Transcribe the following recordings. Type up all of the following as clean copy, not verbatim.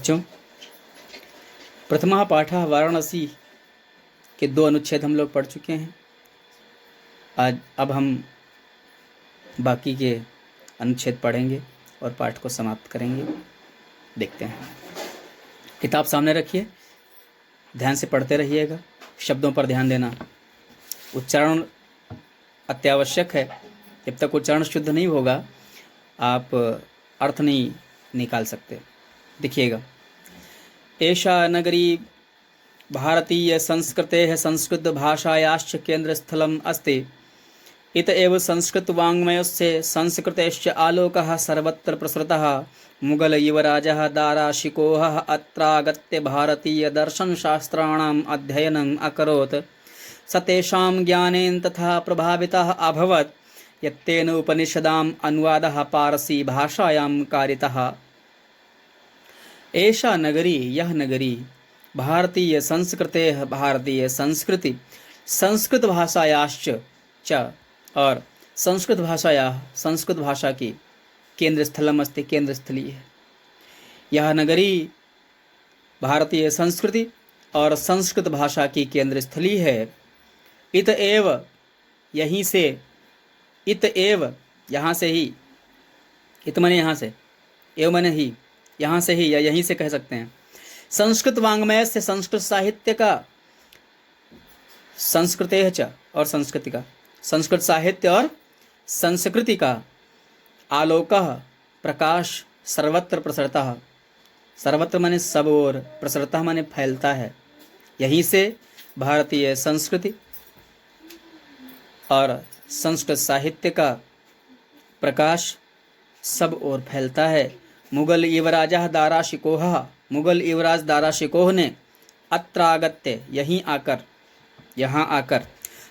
बच्चों, प्रथमा पाठः वाराणसी के 2 अनुच्छेद हम लोग पढ़ चुके हैं। आज अब हम बाकी के अनुच्छेद पढ़ेंगे और पाठ को समाप्त करेंगे। देखते हैं। किताब सामने रखिए, ध्यान से पढ़ते रहिएगा, शब्दों पर ध्यान देना। उच्चारण अत्यावश्यक है। जब तक उच्चारण शुद्ध नहीं होगा आप अर्थ नहीं निकाल सकते। देखिएगा, एषा नगरी भारतीय संस्कृतेः संस्कृत भाषायाश्च केंद्रस्थलम् अस्ति। इत एव संस्कृत वाङ्मयस्य संस्कृतेश्च आलोकः सर्वत्र प्रसृतः। मुगल युवराजः दाराशिकोहः अत्रागत्य भारतीय दर्शनशास्त्राणाम् अध्ययनम् अकरोत्। स तेषां ज्ञानेन तथा प्रभावितः अभवत् यत्तेन उपनिषदाम् अनुवादः पारसी भाषायां कारितः। एषा नगरी, यह नगरी, भारतीय संस्कृतेः, भारतीय संस्कृति, संस्कृत भाषायाश्च च, और संस्कृत भाषायाः, संस्कृत भाषा की केंद्र स्थलम अस्ति, केंद्र स्थली है। यह नगरी भारतीय संस्कृति और संस्कृत भाषा की केंद्र स्थली है। इत एव, यहीं से, इत एव, यहाँ से ही, इत माने यहाँ से, एव माने ही, यहाँ से ही या यहीं से कह सकते हैं। संस्कृत वाङ्मय से, संस्कृत साहित्य का, संस्कृतेः च और संस्कृति का, संस्कृत साहित्य और संस्कृति का आलोकः, प्रकाश, सर्वत्र प्रसरतः, सर्वत्र माने सब ओर, प्रसरतः माने फैलता है। यहीं से भारतीय संस्कृति और संस्कृत साहित्य का प्रकाश सब ओर फैलता है। मुगल युवराजः दाराशिकोह, मुगल युवराज दाराशिकोह ने अत्रागत्य, यहीं आकर, यहाँ आकर,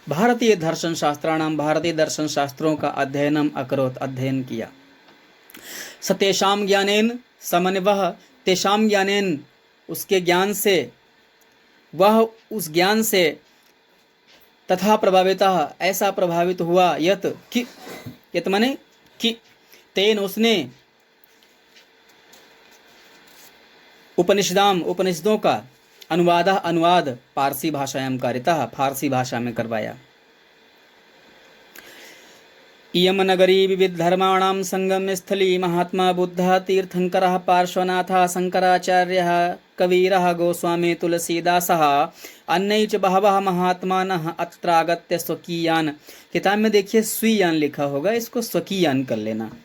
भारतीय दर्शन शास्त्राणाम, भारतीय दर्शन शास्त्रों का अध्ययनम अकरोत, अध्ययन किया। सतेषाम ज्ञानेन, समन वह, तेषाम ज्ञानेन, उसके ज्ञान से, वह उस ज्ञान से, तथा प्रभावितः, ऐसा प्रभावित हुआ, यत कि, यत माने कि, तेन उसने, उपनिषदाम, उपनिषदों का, अनुवाद, अनुवाद, पारसी भाषायां कारितः, फारसी भाषा में करवाया। इयम नगरी विविध धर्माणां संगम स्थली, महात्मा बुद्धः तीर्थंकरः पार्श्वनाथः शंकराचार्यः कबीरः गोस्वामी तुलसीदासः अन्ये च बहवः महात्मानः अत्रागत्य स्वकीयान। किताब में देखिए स्वीयान लिखा होगा, इसको स्वकीयान कर लेना।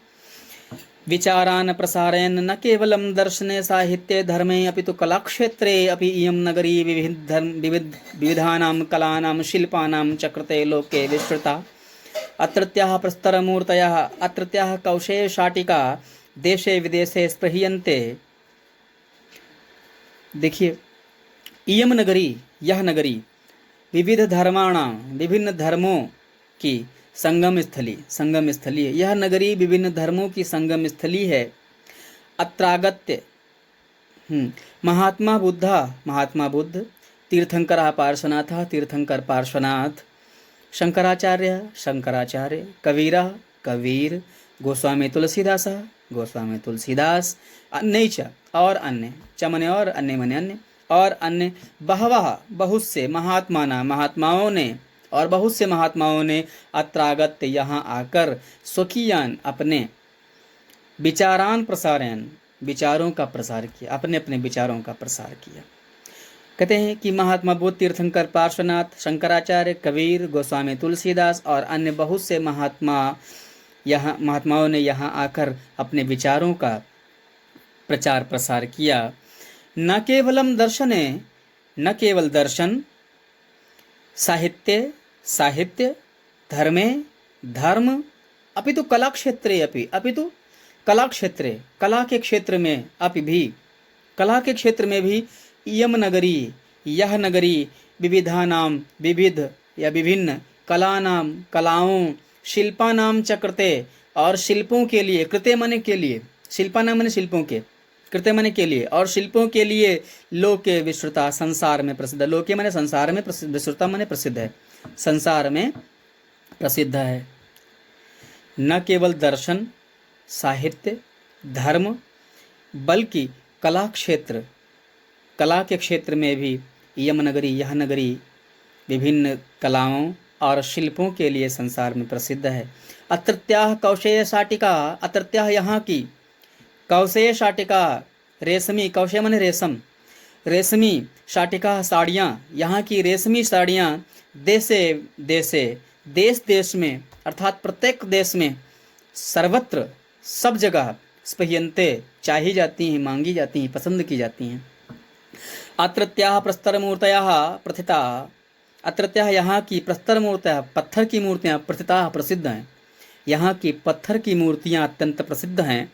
विचारान प्रसारयन् न केवलं दर्शने साहित्ये धर्मे अपितु कलाक्षेत्रे अपि इयं नगरी विविधानां कलानां शिल्पानां चक्रते लोके विस्तृता। अत्रत्याः प्रस्तरमूर्तयः, अत्रत्याः कौशेयशाटिका देशे विदेशे स्पृह्यन्ते। देखिए, इयं नगरी, यह नगरी, विविध धर्माणां, विभिन्न धर्मों की संगम स्थली, संगम स्थली है। यह नगरी विभिन्न धर्मों की संगम स्थली है। अत्रागत्य, महात्मा बुद्धा, महात्मा बुद्ध, तीर्थंकर पार्श्वनाथ, तीर्थंकर पार्श्वनाथ, शंकराचार्य, शंकराचार्य, कबीर, कबीर, गोस्वामी तुलसीदास, गोस्वामी तुलसीदास, अन्य च, और अन्य, च मने और, अन्य मने अन्य, और अन्य, बहवः, बहुत से, महात्माना, महात्माओं ने, और बहुत से महात्माओं ने, अत्रागत्य, यहाँ आकर, स्वकीयान, अपने, विचारान प्रसारयन, विचारों का प्रसार किया, अपने अपने विचारों का प्रसार किया। कहते हैं कि महात्मा बुद्ध, तीर्थंकर पार्श्वनाथ, शंकराचार्य, कबीर, गोस्वामी तुलसीदास और अन्य बहुत से महात्माओं ने यहाँ आकर अपने विचारों का प्रचार प्रसार किया। न केवलम दर्शने, न केवल दर्शन, साहित्य, साहित्य, धर्मे, धर्म, अपितु कला क्षेत्रे अपि, अपितु कला क्षेत्रे, कला के क्षेत्र में, अपि भी, कला के क्षेत्र में भी, इयम नगरी, यह नगरी, विविधानाम, विविध या विभिन्न, कलानाम, कलाओं, शिल्पानाम चक्रते, और शिल्पों के लिए, कृते माने के लिए, शिल्पानाम माने शिल्पों के, कृते माने के लिए, और शिल्पों के लिए, लोके विश्रुता, संसार में प्रसिद्ध, लोके माने संसार में प्रसिद्ध, विश्रुता माने प्रसिद्ध है, संसार में प्रसिद्ध है। न केवल दर्शन, साहित्य, धर्म, बल्कि कला क्षेत्र, कला के क्षेत्र में भी यम नगरी, यह नगरी विभिन्न कलाओं और शिल्पों के लिए संसार में प्रसिद्ध है। अत्रत्याह कौशेय शाटिका, अत्रत्याह यहाँ की कौशेय शाटिका, रेशमी, कौशेय माने रेशम, रेशमी शाटिका साड़ियाँ, यहाँ की रेशमी साड़ियाँ देशे देशे, देश देश में अर्थात प्रत्येक देश में, सर्वत्र सब जगह स्पह्यन्ते चाही जाती हैं, मांगी जाती हैं, पसंद की जाती हैं। अत्रत्याः प्रस्तरमूर्तयः प्रथिता, अत्रत्याः यहाँ की प्रस्तरमूर्तयः पत्थर की मूर्तियाँ प्रथिता प्रसिद्ध हैं, यहाँ की पत्थर की मूर्तियाँ अत्यंत प्रसिद्ध हैं।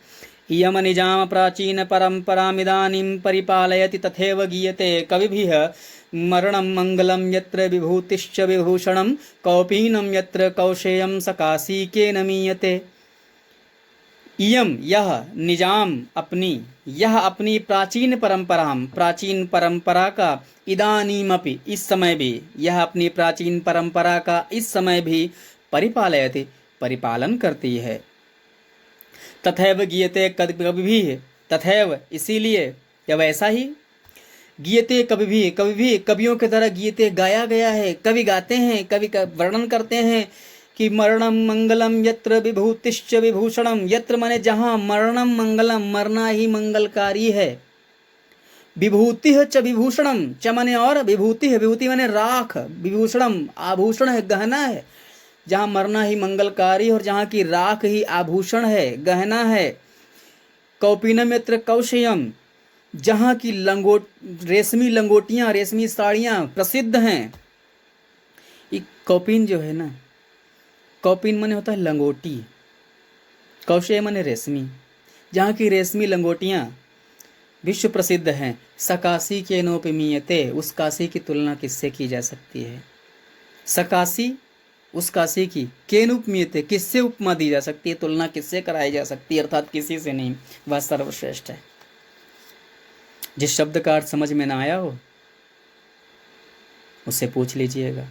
इयम निजाम प्राचीन परंपरामिदानीं परिपालयति तथैव गीयते कविभिः मरणं मंगलं यत्र विभूतिश्च विभूषणं कौपीनं यत्र कौशेयं सकाशीकेन मीयते। इयम यह निजाम अपनी, यह अपनी प्राचीन परंपरा, प्राचीन परंपरा का इदानीमपि इस समय भी, यह अपनी प्राचीन परंपरा का इस समय भी परिपालयति परिपालन करती है। तथैव गीयते कभी भी, तथैव इसीलिए या वैसा ही, गीयते कभी भी कवियों के द्वारा गीयते गाया गया है। कवि गाते हैं, कवि का वर्णन करते हैं कि मरणम मंगलम यत्र विभूतिश्च विभूषणम, यत्र माने जहाँ, मरणम मंगलम मरना ही मंगलकारी है, विभूति च विभूषणम, च माने और, विभूति है, विभूति माने राख, विभूषणम आभूषण है, गहना है, जहाँ मरना ही मंगलकारी और जहाँ की राख ही आभूषण है, गहना है। कौपीनम यत्र कौशेयम, जहाँ की रेशमी लंगोटियाँ, रेशमी साड़ियाँ प्रसिद्ध हैं। ये कौपीन जो है ना, कौपीन माने होता है लंगोटी, कौशेय माने रेशमी, जहाँ की रेशमी लंगोटियाँ विश्व प्रसिद्ध हैं। सकाशी के नोपमीयते, उस काशी की तुलना किससे की जा सकती है? सकाशी, उस काशी की, केनुपमीयते, किससे उपमा दी जा सकती है, तुलना किससे कराई जा सकती है, अर्थात किसी से नहीं, वह सर्वश्रेष्ठ है। जिस शब्द का अर्थ समझ में ना आया हो उससे पूछ लीजिएगा।